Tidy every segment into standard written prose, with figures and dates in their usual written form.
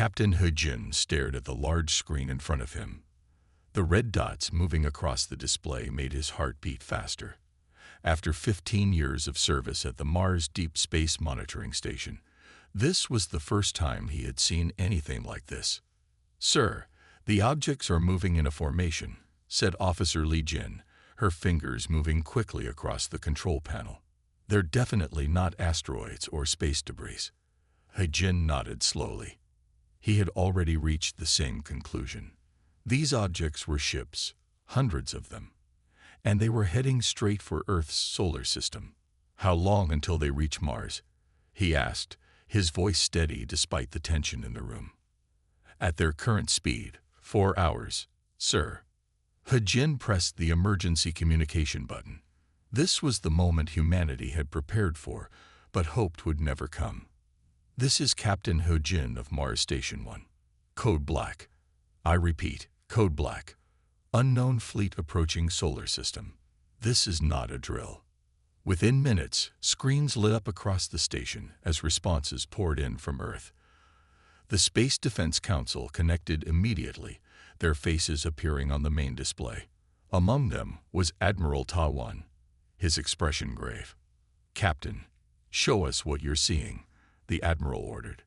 Captain He stared at the large screen in front of him. The red dots moving across the display made his heart beat faster. After 15 years of service at the Mars Deep Space Monitoring Station, this was the first time he had seen anything like this. "Sir, the objects are moving in a formation," said Officer Li Jin, her fingers moving quickly across the control panel. "They're definitely not asteroids or space debris." He nodded slowly. He had already reached the same conclusion. These objects were ships, hundreds of them, and they were heading straight for Earth's solar system. "How long until they reach Mars?" he asked, his voice steady despite the tension in the room. "At their current speed, 4 hours, sir." He pressed the emergency communication button. This was the moment humanity had prepared for, but hoped would never come. "This is Captain He of Mars Station 1. Code Black. I repeat, Code Black. Unknown fleet approaching solar system. This is not a drill." Within minutes, screens lit up across the station as responses poured in from Earth. The Space Defense Council connected immediately, their faces appearing on the main display. Among them was Admiral Ta, his expression grave. "Captain, show us what you're seeing," the Admiral ordered.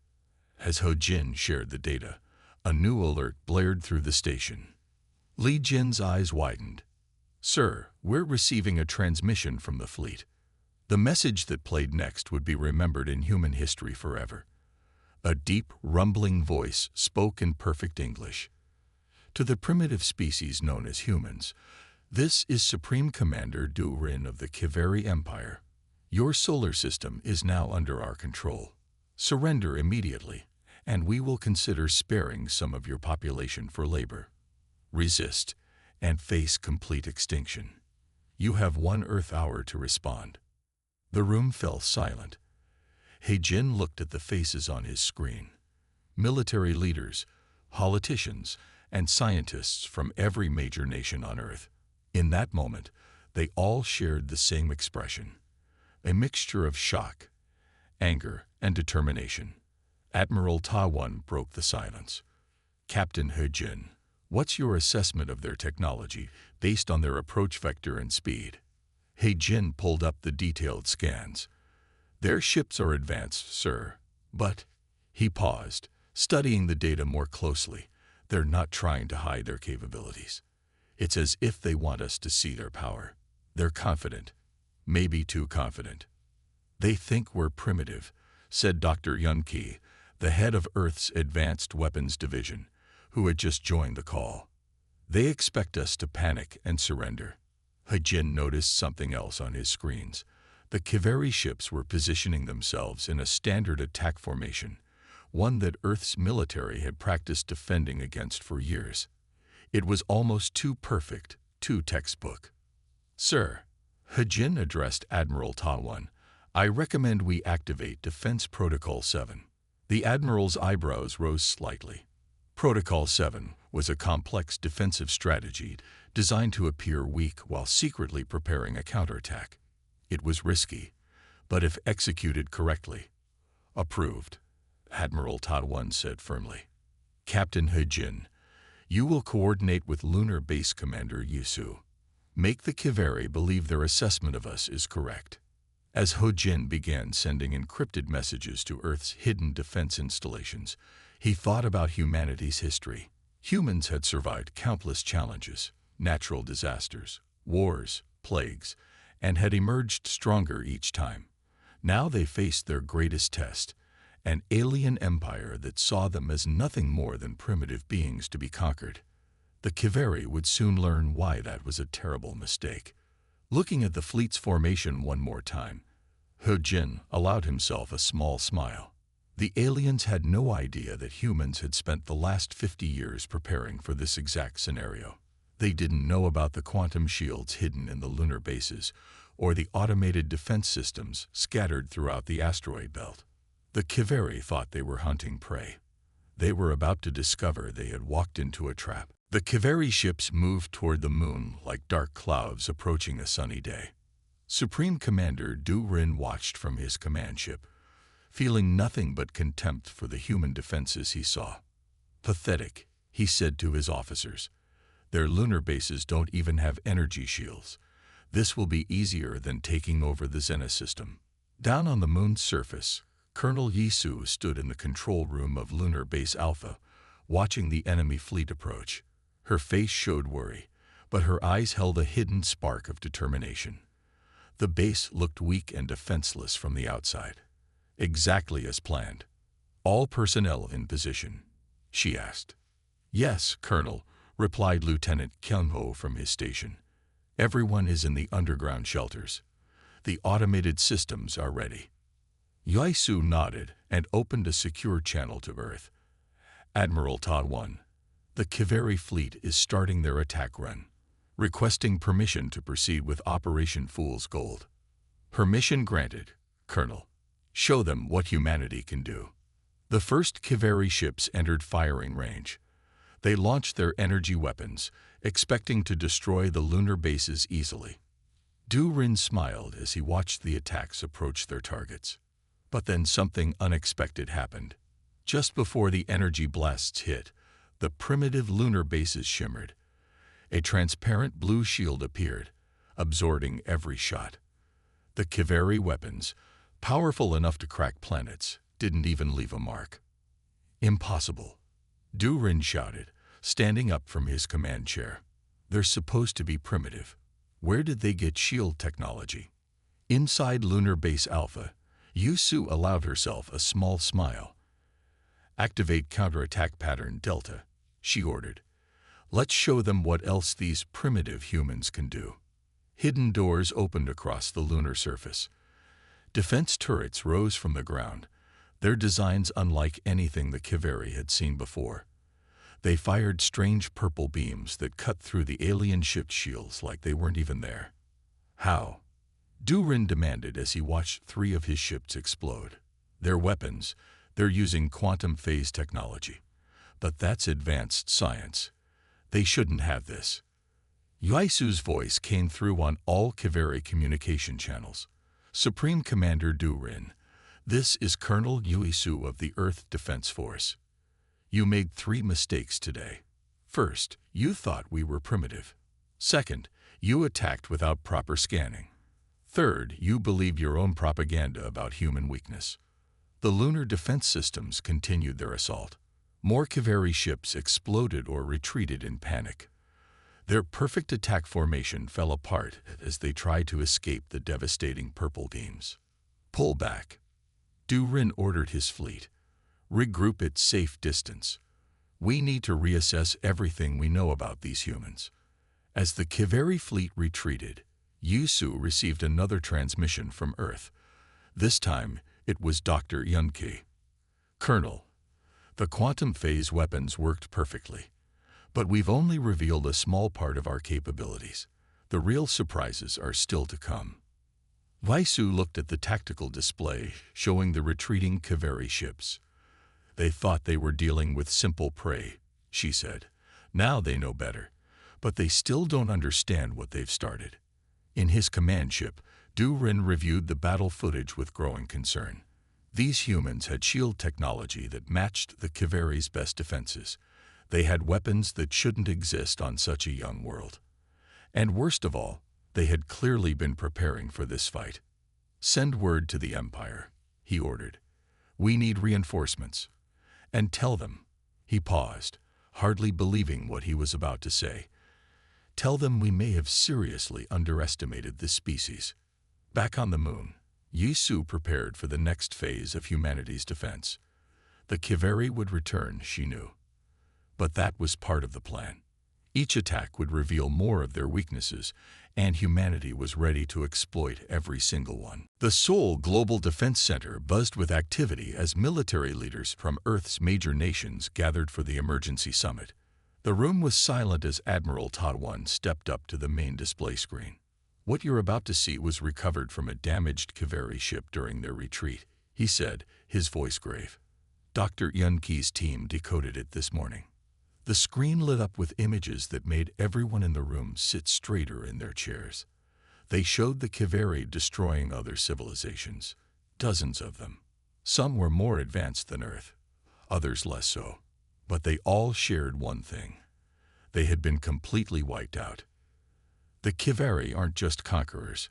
As He shared the data, a new alert blared through the station. Li Jin's eyes widened. "Sir, we're receiving a transmission from the fleet." The message that played next would be remembered in human history forever. A deep, rumbling voice spoke in perfect English. "To the primitive species known as humans, this is Supreme Commander Du Rin of the Kiveri Empire. Your solar system is now under our control. Surrender immediately, and we will consider sparing some of your population for labor. Resist, and face complete extinction. You have 1 Earth hour to respond." The room fell silent. He looked at the faces on his screen. Military leaders, politicians, and scientists from every major nation on Earth. In that moment, they all shared the same expression, a mixture of shock, anger, and determination. Admiral Ta broke the silence. "Captain He, what's your assessment of their technology based on their approach vector and speed?" He pulled up the detailed scans. "Their ships are advanced, sir, but—" He paused, studying the data more closely. "They're not trying to hide their capabilities. It's as if they want us to see their power. They're confident, maybe too confident." "They think we're primitive," said Dr. Yun-Ki, the head of Earth's Advanced Weapons Division, who had just joined the call. "They expect us to panic and surrender." He noticed something else on his screens. The Kiveri ships were positioning themselves in a standard attack formation, one that Earth's military had practiced defending against for years. It was almost too perfect, too textbook. "Sir," He addressed Admiral Ta, "I recommend we activate Defense Protocol 7. The Admiral's eyebrows rose slightly. Protocol 7 was a complex defensive strategy designed to appear weak while secretly preparing a counterattack. It was risky, but if executed correctly, approved, Admiral Ta said firmly. "Captain He, you will coordinate with Lunar Base Commander Yusu. Make the Kiveri believe their assessment of us is correct." As He began sending encrypted messages to Earth's hidden defense installations, he thought about humanity's history. Humans had survived countless challenges, natural disasters, wars, plagues, and had emerged stronger each time. Now they faced their greatest test, an alien empire that saw them as nothing more than primitive beings to be conquered. The Kiveri would soon learn why that was a terrible mistake. Looking at the fleet's formation one more time, He allowed himself a small smile. The aliens had no idea that humans had spent the last 50 years preparing for this exact scenario. They didn't know about the quantum shields hidden in the lunar bases, or the automated defense systems scattered throughout the asteroid belt. The Kiveri thought they were hunting prey. They were about to discover they had walked into a trap. The Kiveri ships moved toward the moon like dark clouds approaching a sunny day. Supreme Commander Du Rin watched from his command ship, feeling nothing but contempt for the human defenses he saw. Pathetic, he said to his officers. Their lunar bases don't even have energy shields. This will be easier than taking over the Zena system. Down on the moon's surface, Colonel Yisu stood in the control room of Lunar Base Alpha, watching the enemy fleet approach. Her face showed worry, but her eyes held a hidden spark of determination. The base looked weak and defenseless from the outside. Exactly as planned. All personnel in position, she asked. Yes, Colonel, replied Lieutenant Kyung-ho from his station. Everyone is in the underground shelters. The automated systems are ready. Yisu nodded and opened a secure channel to Earth. Admiral Ta-1, the Kiveri fleet is starting their attack run, requesting permission to proceed with Operation Fool's Gold. Permission granted, Colonel. Show them what humanity can do. The first Kiveri ships entered firing range. They launched their energy weapons, expecting to destroy the lunar bases easily. Du-Rin smiled as he watched the attacks approach their targets. But then something unexpected happened. Just before the energy blasts hit, the primitive lunar bases shimmered. A transparent blue shield appeared, absorbing every shot. The Kiveri weapons, powerful enough to crack planets, didn't even leave a mark. Impossible, Du-Rin shouted, standing up from his command chair. They're supposed to be primitive. Where did they get shield technology? Inside Lunar Base Alpha, Yisu allowed herself a small smile. Activate counterattack pattern Delta, she ordered. Let's show them what else these primitive humans can do. Hidden doors opened across the lunar surface. Defense turrets rose from the ground, their designs unlike anything the Kiveri had seen before. They fired strange purple beams that cut through the alien ship's shields like they weren't even there. How? Du-Rin demanded as he watched 3 of his ships explode. Their weapons, they're using quantum phase technology. But that's advanced science. They shouldn't have this. Yisu's voice came through on all Kiveri communication channels. Supreme Commander Du-Rin, this is Colonel Yisu of the Earth Defense Force. You made 3 mistakes today. First, you thought we were primitive. Second, you attacked without proper scanning. Third, you believed your own propaganda about human weakness. The lunar defense systems continued their assault. More Kiveri ships exploded or retreated in panic. Their perfect attack formation fell apart as they tried to escape the devastating purple beams. Pull back. Du-Rin ordered his fleet. Regroup at safe distance. We need to reassess everything we know about these humans. As the Kiveri fleet retreated, Yisu received another transmission from Earth. This time, it was Dr. Yunki. Colonel, the quantum phase weapons worked perfectly, but we've only revealed a small part of our capabilities. The real surprises are still to come. Yisu looked at the tactical display showing the retreating Kiveri ships. They thought they were dealing with simple prey, she said. Now they know better, but they still don't understand what they've started. In his command ship, Du-Rin reviewed the battle footage with growing concern. These humans had shield technology that matched the Kiveri's best defenses. They had weapons that shouldn't exist on such a young world. And worst of all, they had clearly been preparing for this fight. Send word to the Empire, he ordered. We need reinforcements. And tell them, he paused, hardly believing what he was about to say. Tell them we may have seriously underestimated this species. Back on the moon, Yisu prepared for the next phase of humanity's defense. The Kiveri would return, she knew. But that was part of the plan. Each attack would reveal more of their weaknesses, and humanity was ready to exploit every single one. The Seoul Global Defense Center buzzed with activity as military leaders from Earth's major nations gathered for the emergency summit. The room was silent as Admiral Ta-1 stepped up to the main display screen. What you're about to see was recovered from a damaged Kiveri ship during their retreat, he said, his voice grave. Dr. Yunki's team decoded it this morning. The screen lit up with images that made everyone in the room sit straighter in their chairs. They showed the Kiveri destroying other civilizations, dozens of them. Some were more advanced than Earth, others less so. But they all shared one thing. They had been completely wiped out. The Kiveri aren't just conquerors,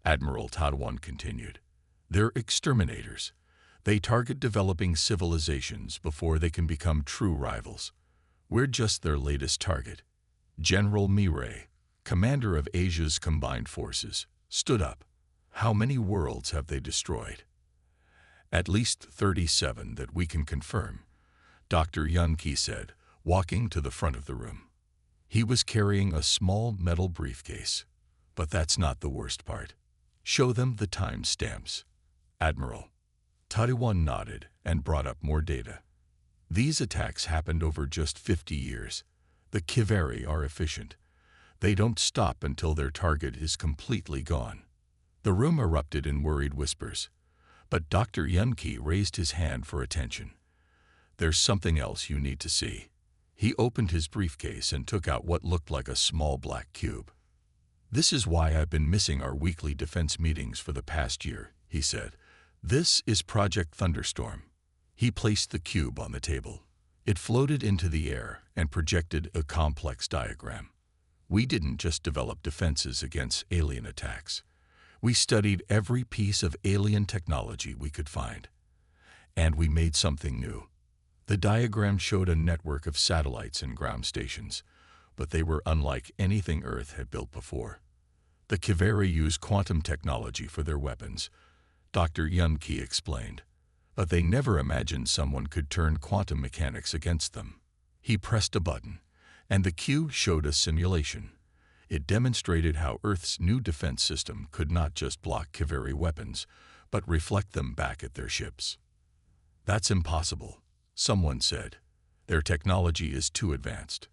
Admiral Tadwan continued. They're exterminators. They target developing civilizations before they can become true rivals. We're just their latest target. General Mirai, commander of Asia's combined forces, stood up. How many worlds have they destroyed? At least 37 that we can confirm, Dr. Yunki said, walking to the front of the room. He was carrying a small metal briefcase. But that's not the worst part. Show them the time stamps. Admiral. Tadiwan nodded and brought up more data. These attacks happened over just 50 years. The Kiveri are efficient. They don't stop until their target is completely gone. The room erupted in worried whispers. But Dr. Yunki raised his hand for attention. There's something else you need to see. He opened his briefcase and took out what looked like a small black cube. This is why I've been missing our weekly defense meetings for the past year, he said. This is Project Thunderstorm. He placed the cube on the table. It floated into the air and projected a complex diagram. We didn't just develop defenses against alien attacks. We studied every piece of alien technology we could find. And we made something new. The diagram showed a network of satellites and ground stations, but they were unlike anything Earth had built before. The Kiveri use quantum technology for their weapons, Dr. Yunki explained, but they never imagined someone could turn quantum mechanics against them. He pressed a button, and the cube showed a simulation. It demonstrated how Earth's new defense system could not just block Kiveri weapons, but reflect them back at their ships. That's impossible, someone said. Their technology is too advanced.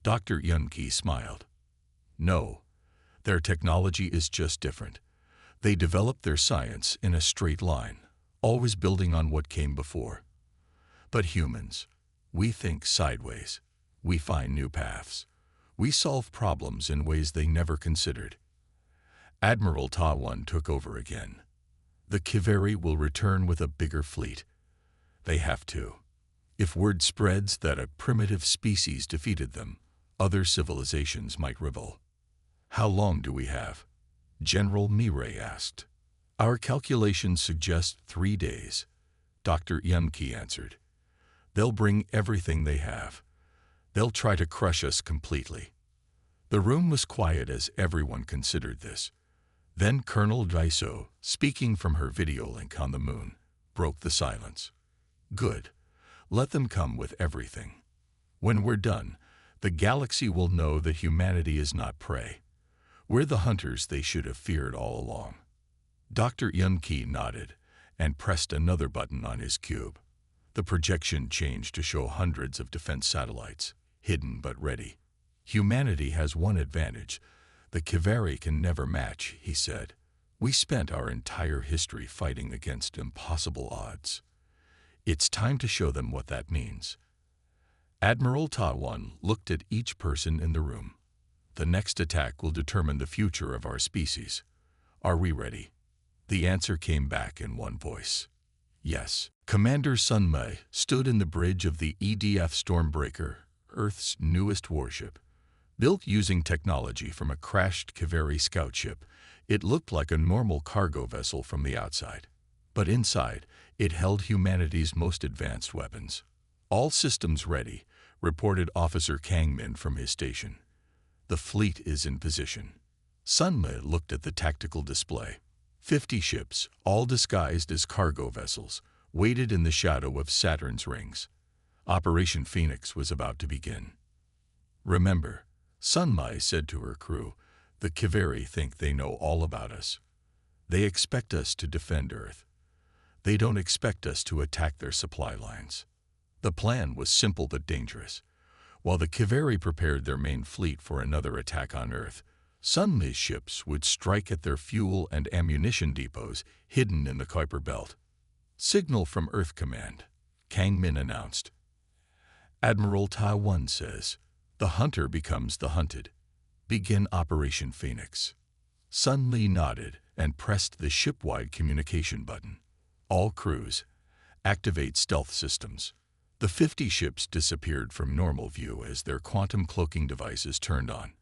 Dr. Yunki smiled. No, their technology is just different. They develop their science in a straight line, always building on what came before. But humans, we think sideways. We find new paths. We solve problems in ways they never considered. Admiral Tawan took over again. The Kiveri will return with a bigger fleet. They have to. If word spreads that a primitive species defeated them, other civilizations might rebel. How long do we have? General Mirai asked. Our calculations suggest 3 days, Dr. Yunki answered. They'll bring everything they have. They'll try to crush us completely. The room was quiet as everyone considered this. Then Colonel Daiso, speaking from her video link on the moon, broke the silence. Good. Let them come with everything. When we're done, the galaxy will know that humanity is not prey. We're the hunters they should have feared all along. Dr. Yunki nodded and pressed another button on his cube. The projection changed to show hundreds of defense satellites, hidden but ready. Humanity has one advantage. The Kiveri can never match, he said. We spent our entire history fighting against impossible odds. It's time to show them what that means. Admiral Tawan looked at each person in the room. The next attack will determine the future of our species. Are we ready? The answer came back in one voice. Yes. Commander Sunmei stood in the bridge of the EDF Stormbreaker, Earth's newest warship. Built using technology from a crashed Kiveri scout ship, it looked like a normal cargo vessel from the outside. But inside, it held humanity's most advanced weapons. All systems ready, reported Officer Kangmin from his station. The fleet is in position. Sunmei looked at the tactical display. 50 ships, all disguised as cargo vessels, waited in the shadow of Saturn's rings. Operation Phoenix was about to begin. Remember, Sunmei said to her crew, the Kiveri think they know all about us. They expect us to defend Earth. They don't expect us to attack their supply lines. The plan was simple but dangerous. While the Kiveri prepared their main fleet for another attack on Earth, Sunmei's ships would strike at their fuel and ammunition depots hidden in the Kuiper Belt. Signal from Earth Command, Kangmin announced. Admiral Taiwan says, the hunter becomes the hunted. Begin Operation Phoenix. Sunmei nodded and pressed the ship-wide communication button. All crews, activate stealth systems. The 50 ships disappeared from normal view as their quantum cloaking devices turned on.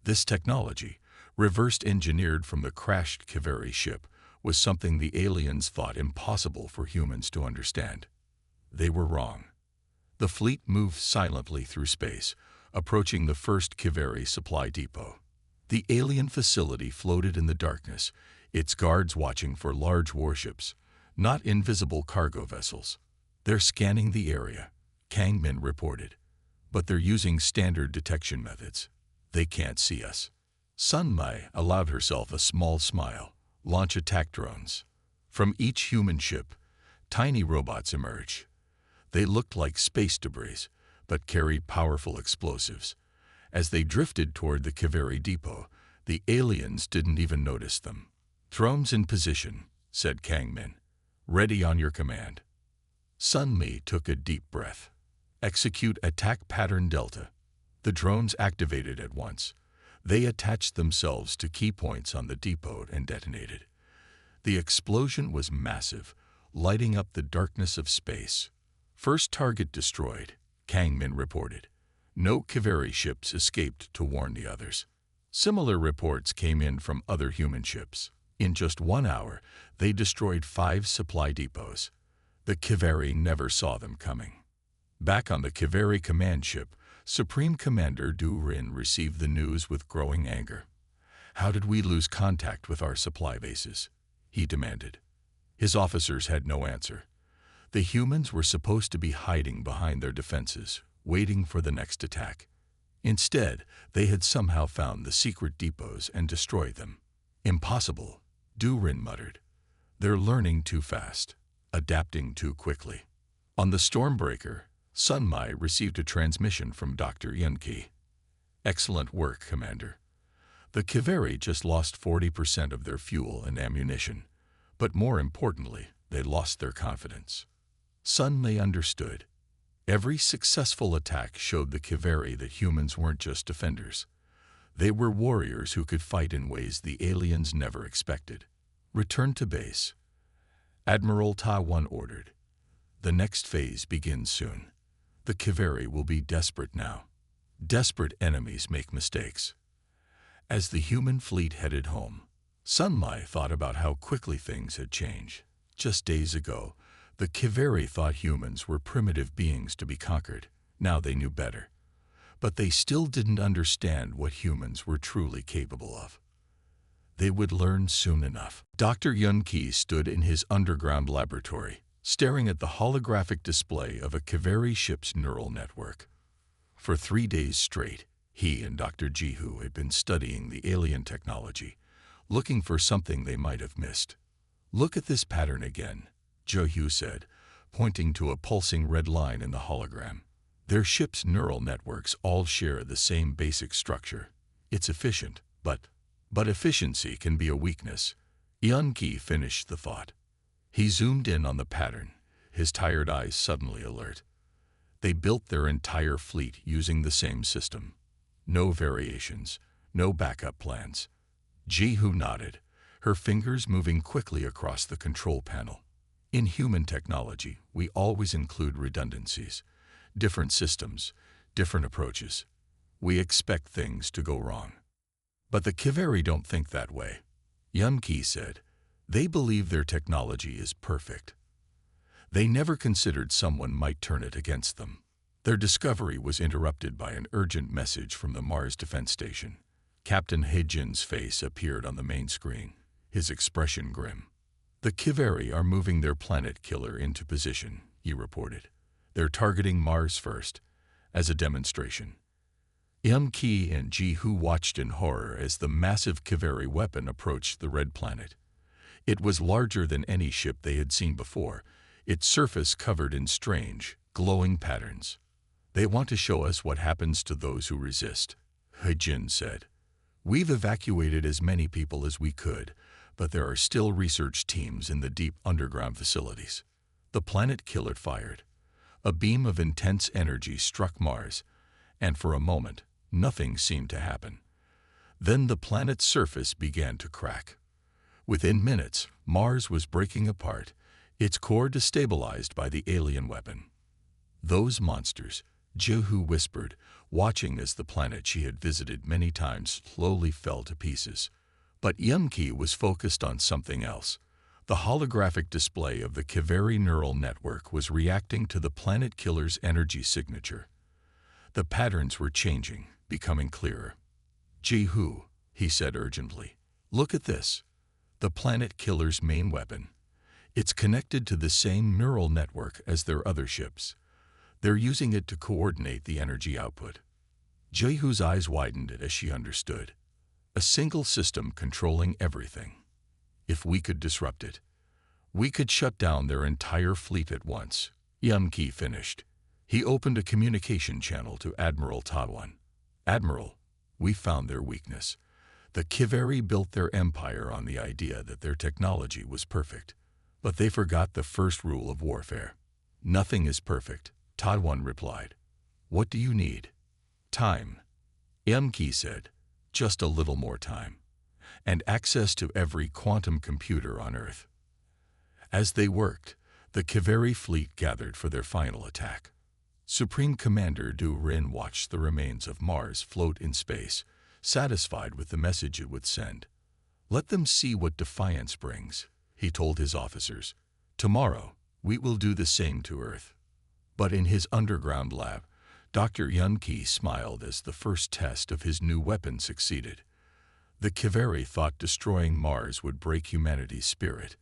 This technology, reversed engineered from the crashed Kiveri ship, was something the aliens thought impossible for humans to understand. They were wrong. The fleet moved silently through space, approaching the first Kiveri supply depot. The alien facility floated in the darkness, its guards watching for large warships, not invisible cargo vessels. "They're scanning the area," Kang Min reported, "but they're using standard detection methods. They can't see us." Sun Mai allowed herself a small smile. "Launch attack drones." From each human ship, tiny robots emerged. They looked like space debris, but carried powerful explosives. As they drifted toward the Kiveri depot, the aliens didn't even notice them. "Drones in position," said Kang Min. "Ready on your command." Sun Mi took a deep breath. "Execute attack pattern Delta." The drones activated at once. They attached themselves to key points on the depot and detonated. The explosion was massive, lighting up the darkness of space. "First target destroyed," Kang Min reported. No Kiveri ships escaped to warn the others. Similar reports came in from other human ships. In just 1 hour, they destroyed 5 supply depots. The Kiveri never saw them coming. Back on the Kiveri command ship, Supreme Commander Du Rin received the news with growing anger. "How did we lose contact with our supply bases?" he demanded. His officers had no answer. The humans were supposed to be hiding behind their defenses, waiting for the next attack. Instead, they had somehow found the secret depots and destroyed them. "Impossible," Du Rin muttered. "They're learning too fast, adapting too quickly." On the Stormbreaker, Sun Mai received a transmission from Dr. Yunki. "Excellent work, Commander. The Kiveri just lost 40% of their fuel and ammunition, but more importantly, they lost their confidence." Sun Mai understood. Every successful attack showed the Kiveri that humans weren't just defenders. They were warriors who could fight in ways the aliens never expected. "Return to base," Admiral Ta Wan ordered. "The next phase begins soon. The Kiveri will be desperate now. Desperate enemies make mistakes." As the human fleet headed home, Sun Mai thought about how quickly things had changed. Just days ago, the Kiveri thought humans were primitive beings to be conquered. Now they knew better. But they still didn't understand what humans were truly capable of. They would learn soon enough. Dr. Yunki stood in his underground laboratory, staring at the holographic display of a Kiveri ship's neural network. For 3 days straight, he and Dr. Jihu had been studying the alien technology, looking for something they might have missed. "Look at this pattern again," Jihu said, pointing to a pulsing red line in the hologram. "Their ship's neural networks all share the same basic structure. It's efficient, but efficiency can be a weakness." Yunki finished the thought. He zoomed in on the pattern, his tired eyes suddenly alert. They built their entire fleet using the same system. No variations, no backup plans. Jihu nodded, her fingers moving quickly across the control panel. "In human technology, we always include redundancies. Different systems, different approaches. We expect things to go wrong. But the Kiveri don't think that way," Yunki said. "They believe their technology is perfect. They never considered someone might turn it against them." Their discovery was interrupted by an urgent message from the Mars Defense Station. Captain Hejin's face appeared on the main screen, his expression grim. "The Kiveri are moving their planet killer into position," he reported. "They're targeting Mars first, as a demonstration." Yunki and Jihu watched in horror as the massive Kiveri weapon approached the red planet. It was larger than any ship they had seen before, its surface covered in strange, glowing patterns. "They want to show us what happens to those who resist," Hejin said. "We've evacuated as many people as we could, but there are still research teams in the deep underground facilities." The planet killer fired. A beam of intense energy struck Mars, and for a moment, nothing seemed to happen. Then the planet's surface began to crack. Within minutes, Mars was breaking apart, its core destabilized by the alien weapon. Those monsters, Jehu whispered, watching as the planet she had visited many times slowly fell to pieces. But Yumki was focused on something else. The holographic display of the Kiveri neural network was reacting to the planet killer's energy signature. The patterns were changing, becoming clearer. Jehu, he said urgently, look at this. The planet killer's main weapon. It's connected to the same neural network as their other ships. They're using it to coordinate the energy output. Jehu's eyes widened as she understood. A single system controlling everything. If we could disrupt it, we could shut down their entire fleet at once. Yumki finished. He opened a communication channel to Admiral Tadwan. Admiral, we found their weakness. The Kiveri built their empire on the idea that their technology was perfect. But they forgot the first rule of warfare. Nothing is perfect, Tadwan replied. What do you need? Time. Yumki said. Just a little more time. And access to every quantum computer on Earth. As they worked, the Kiveri fleet gathered for their final attack. Supreme Commander Du Rin watched the remains of Mars float in space, satisfied with the message it would send. Let them see what defiance brings, he told his officers. Tomorrow, we will do the same to Earth. But in his underground lab, Dr. Yunki smiled as the first test of his new weapon succeeded. The Kiveri thought destroying Mars would break humanity's spirit.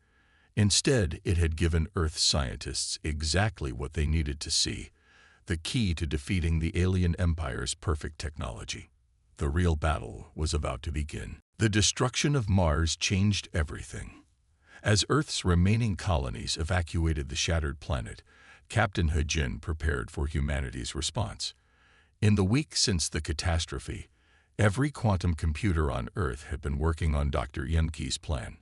Instead, it had given Earth scientists exactly what they needed to see, the key to defeating the alien empire's perfect technology. The real battle was about to begin. The destruction of Mars changed everything. As Earth's remaining colonies evacuated the shattered planet, Captain Hejin prepared for humanity's response. In the week since the catastrophe, every quantum computer on Earth had been working on Dr. Yunki's plan.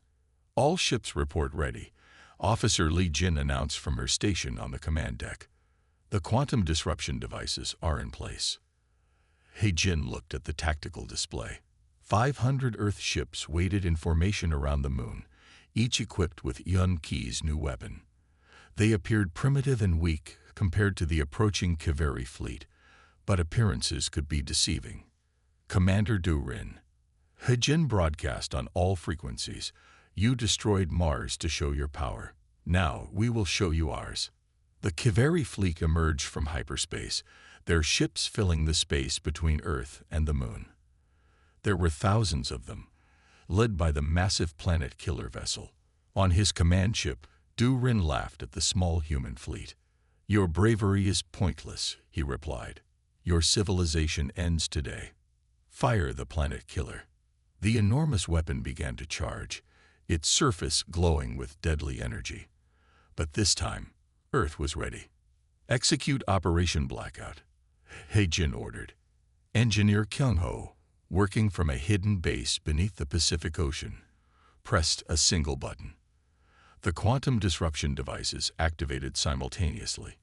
All ships report ready, Officer Li Jin announced from her station on the command deck. The quantum disruption devices are in place. Hejin looked at the tactical display. 500 Earth ships waited in formation around the moon, each equipped with Yunki's new weapon. They appeared primitive and weak compared to the approaching Kiveri fleet, but appearances could be deceiving. Commander Du Rin. Hejin broadcast on all frequencies. You destroyed Mars to show your power. Now we will show you ours. The Kiveri fleet emerged from hyperspace, their ships filling the space between Earth and the moon. There were thousands of them, led by the massive planet killer vessel. On his command ship, Du Rin laughed at the small human fleet. Your bravery is pointless, he replied. Your civilization ends today. Fire the planet killer. The enormous weapon began to charge, its surface glowing with deadly energy. But this time, Earth was ready. Execute Operation Blackout, Hejin ordered. Engineer Kyung-ho, working from a hidden base beneath the Pacific Ocean, pressed a single button. The quantum disruption devices activated simultaneously.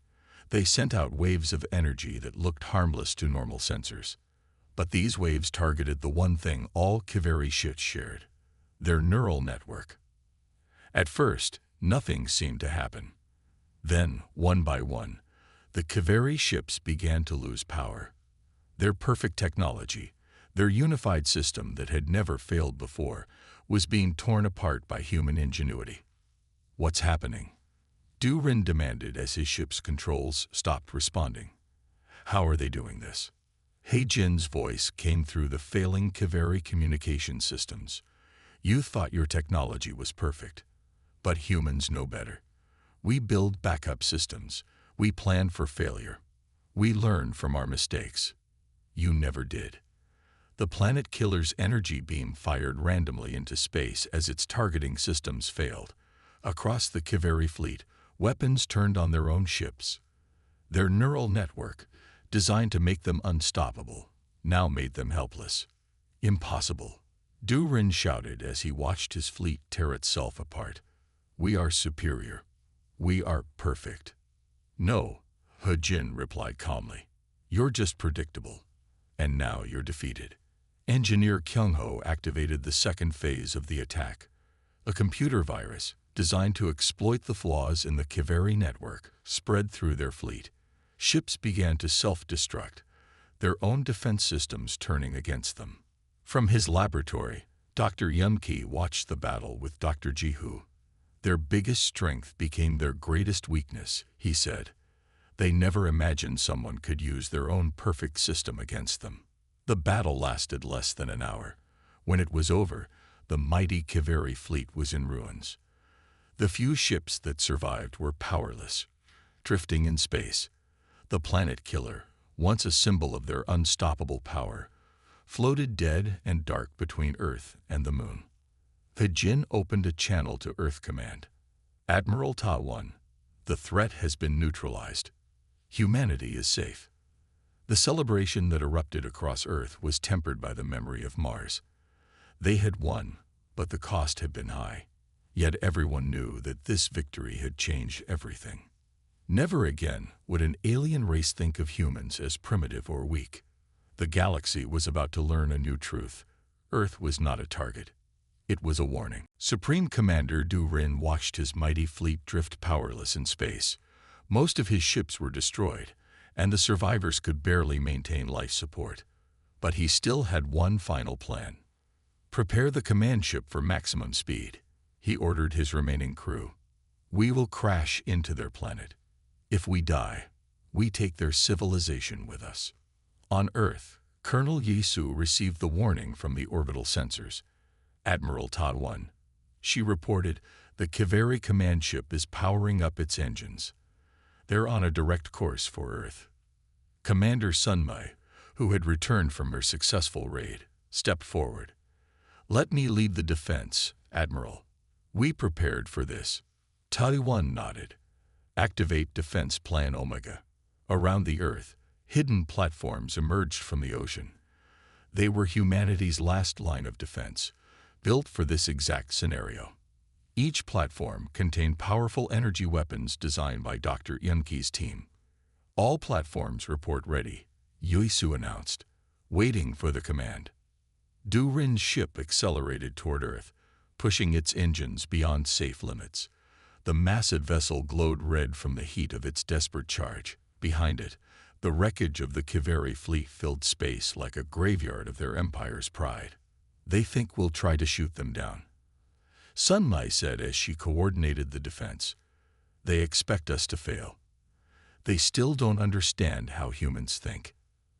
They sent out waves of energy that looked harmless to normal sensors. But these waves targeted the one thing all Kiveri ships shared, their neural network. At first, nothing seemed to happen. Then, one by one, the Kiveri ships began to lose power. Their perfect technology, their unified system that had never failed before, was being torn apart by human ingenuity. What's happening? Du Rin demanded as his ship's controls stopped responding. How are they doing this? Hejin's voice came through the failing Kiveri communication systems. You thought your technology was perfect, but humans know better. We build backup systems. We plan for failure. We learn from our mistakes. You never did. The planet killer's energy beam fired randomly into space as its targeting systems failed. Across the Kiveri fleet, weapons turned on their own ships. Their neural network, designed to make them unstoppable, now made them helpless. Impossible. Du Rin shouted as he watched his fleet tear itself apart. We are superior. We are perfect. No, Hejin replied calmly. You're just predictable. And now you're defeated. Engineer Kyung-ho activated the second phase of the attack. A computer virus, designed to exploit the flaws in the Kiveri network, spread through their fleet. Ships began to self-destruct, their own defense systems turning against them. From his laboratory, Dr. Yunki watched the battle with Dr. Jihu. Their biggest strength became their greatest weakness, he said. They never imagined someone could use their own perfect system against them. The battle lasted less than an hour. When it was over, the mighty Kiveri fleet was in ruins. The few ships that survived were powerless, drifting in space. The planet killer, once a symbol of their unstoppable power, floated dead and dark between Earth and the Moon. The Jin opened a channel to Earth Command. Admiral Ta 1, the threat has been neutralized. Humanity is safe. The celebration that erupted across Earth was tempered by the memory of Mars. They had won, but the cost had been high. Yet everyone knew that this victory had changed everything. Never again would an alien race think of humans as primitive or weak. The galaxy was about to learn a new truth. Earth was not a target. It was a warning. Supreme Commander Du Rin watched his mighty fleet drift powerless in space. Most of his ships were destroyed, and the survivors could barely maintain life support. But he still had one final plan. Prepare the command ship for maximum speed, he ordered his remaining crew. We will crash into their planet. If we die, we take their civilization with us. On Earth, Colonel Yisu received the warning from the orbital sensors. Admiral Ta 1, she reported, the Kiveri command ship is powering up its engines. They're on a direct course for Earth. Commander Sunmai, who had returned from her successful raid, stepped forward. Let me lead the defense, Admiral. We prepared for this. Ta 1 nodded. Activate Defense Plan Omega. Around the Earth, hidden platforms emerged from the ocean. They were humanity's last line of defense, built for this exact scenario. Each platform contained powerful energy weapons designed by Dr. Yunki's team. All platforms report ready, Yisu announced, waiting for the command. Du Rin's ship accelerated toward Earth, pushing its engines beyond safe limits. The massive vessel glowed red from the heat of its desperate charge. Behind it, the wreckage of the Kiveri fleet filled space like a graveyard of their empire's pride. They think we'll try to shoot them down, Sunmai said as she coordinated the defense. They expect us to fail. They still don't understand how humans think.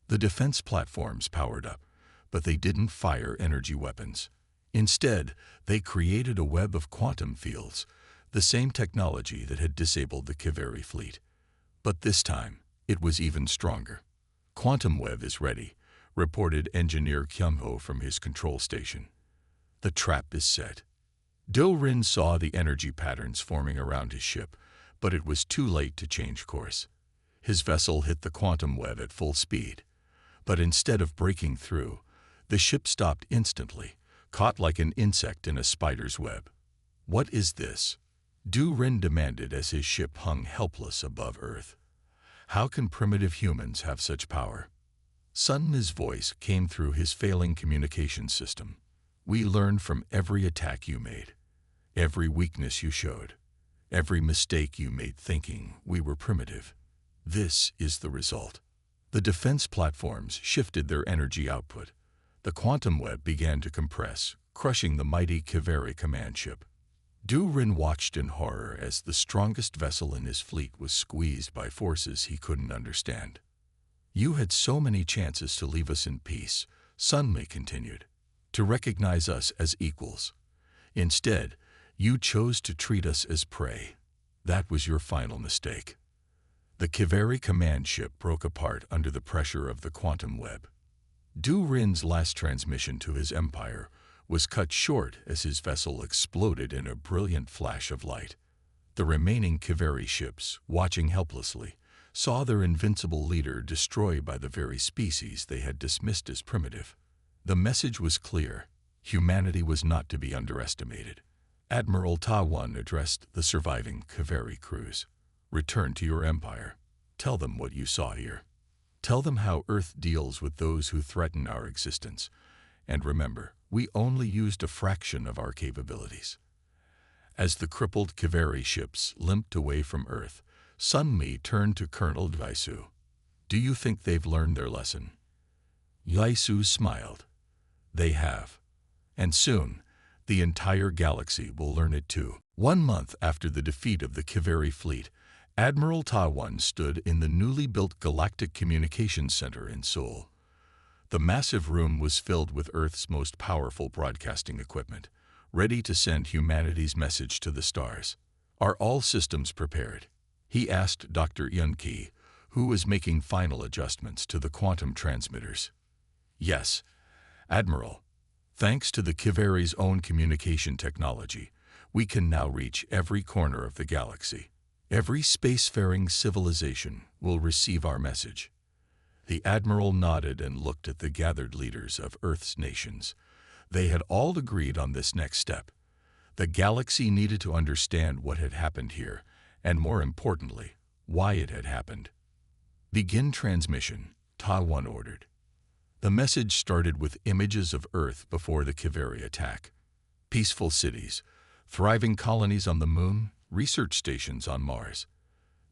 The defense platforms powered up, but they didn't fire energy weapons. Instead, they created a web of quantum fields, the same technology that had disabled the Kiveri fleet. But this time, it was even stronger. Quantum web is ready, reported Engineer Kyumho from his control station. The trap is set. Du Rin saw the energy patterns forming around his ship, but it was too late to change course. His vessel hit the quantum web at full speed. But instead of breaking through, the ship stopped instantly, caught like an insect in a spider's web. What is this? Du Rin demanded as his ship hung helpless above Earth. How can primitive humans have such power? Sun's voice came through his failing communication system. We learned from every attack you made, every weakness you showed, every mistake you made thinking we were primitive. This is the result. The defense platforms shifted their energy output. The quantum web began to compress, crushing the mighty Kiveri command ship. Du Rin watched in horror as the strongest vessel in his fleet was squeezed by forces he couldn't understand. You had so many chances to leave us in peace, Sunmai continued, to recognize us as equals. Instead, you chose to treat us as prey. That was your final mistake. The Kiveri command ship broke apart under the pressure of the quantum web. Du Rin's last transmission to his empire was cut short as his vessel exploded in a brilliant flash of light. The remaining Kiveri ships, watching helplessly, saw their invincible leader destroyed by the very species they had dismissed as primitive. The message was clear. Humanity was not to be underestimated. Admiral Ta 1 addressed the surviving Kiveri crews. Return to your empire. Tell them what you saw here. Tell them how Earth deals with those who threaten our existence. And remember, we only used a fraction of our capabilities. As the crippled Kiveri ships limped away from Earth, Sunmi turned to Colonel Yaisu. Do you think they've learned their lesson? Yaisu smiled. They have. And soon, the entire galaxy will learn it too. 1 month after the defeat of the Kiveri fleet, Admiral Taiwan stood in the newly built Galactic Communications Center in Seoul. The massive room was filled with Earth's most powerful broadcasting equipment, ready to send humanity's message to the stars. Are all systems prepared? He asked Dr. Yun-Ki, who was making final adjustments to the quantum transmitters. Yes, Admiral. Thanks to the Kiveri's own communication technology, we can now reach every corner of the galaxy. Every spacefaring civilization will receive our message. The Admiral nodded and looked at the gathered leaders of Earth's nations. They had all agreed on this next step. The galaxy needed to understand what had happened here, and more importantly, why it had happened. Begin transmission, Taiwan ordered. The message started with images of Earth before the Kiveri attack. Peaceful cities, thriving colonies on the Moon, research stations on Mars.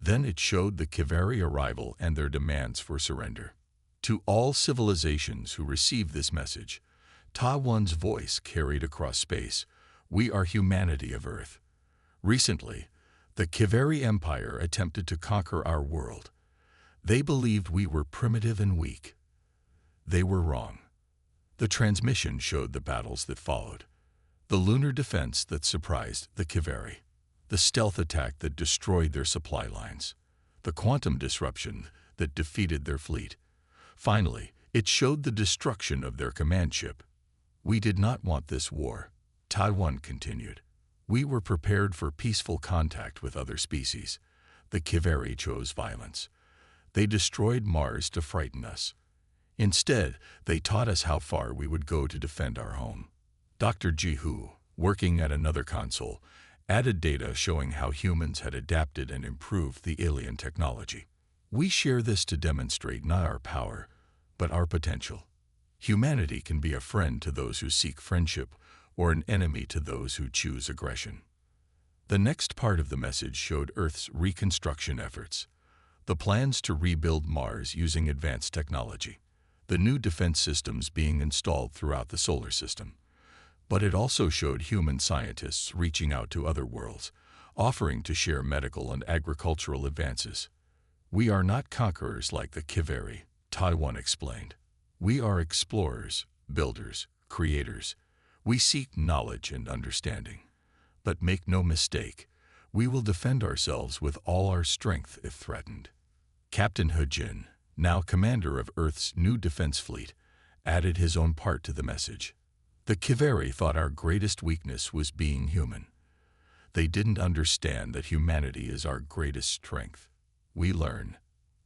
Then it showed the Kiveri arrival and their demands for surrender. To all civilizations who received this message, Taiwan's voice carried across space, we are humanity of Earth. Recently, the Kiveri Empire attempted to conquer our world. They believed we were primitive and weak. They were wrong. The transmission showed the battles that followed. The lunar defense that surprised the Kiveri. The stealth attack that destroyed their supply lines. The quantum disruption that defeated their fleet. Finally, it showed the destruction of their command ship. We did not want this war, Taiwan continued. We were prepared for peaceful contact with other species. The Kiveri chose violence. They destroyed Mars to frighten us. Instead, they taught us how far we would go to defend our home. Dr. Jihu, working at another console, added data showing how humans had adapted and improved the alien technology. We share this to demonstrate not our power, but our potential. Humanity can be a friend to those who seek friendship or an enemy to those who choose aggression. The next part of the message showed Earth's reconstruction efforts. The plans to rebuild Mars using advanced technology. The new defense systems being installed throughout the solar system. But it also showed human scientists reaching out to other worlds, offering to share medical and agricultural advances. We are not conquerors like the Kiveri, Taiwan explained. We are explorers, builders, creators. We seek knowledge and understanding. But make no mistake, we will defend ourselves with all our strength if threatened. Captain Hejin, now commander of Earth's new defense fleet, added his own part to the message. The Kiveri thought our greatest weakness was being human. They didn't understand that humanity is our greatest strength. We learn.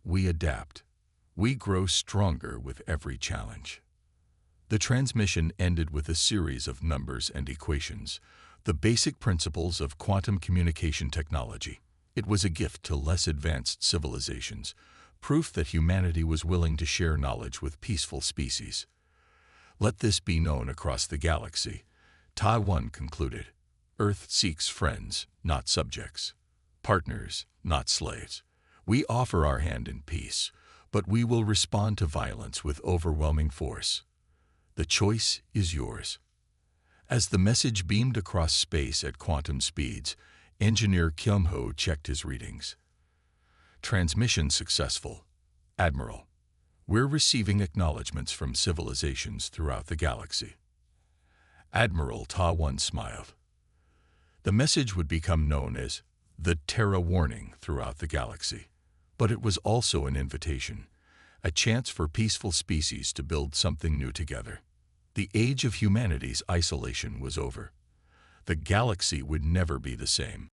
We adapt. We grow stronger with every challenge. The transmission ended with a series of numbers and equations, the basic principles of quantum communication technology. It was a gift to less advanced civilizations, proof that humanity was willing to share knowledge with peaceful species. Let this be known across the galaxy, Taiwan concluded. Earth seeks friends, not subjects. Partners, not slaves. We offer our hand in peace, but we will respond to violence with overwhelming force. The choice is yours. As the message beamed across space at quantum speeds, Engineer Kyung-ho checked his readings. Transmission successful. Admiral. We're receiving acknowledgments from civilizations throughout the galaxy. Admiral Taiwan smiled. The message would become known as the Terra Warning throughout the galaxy. But it was also an invitation, a chance for peaceful species to build something new together. The age of humanity's isolation was over. The galaxy would never be the same.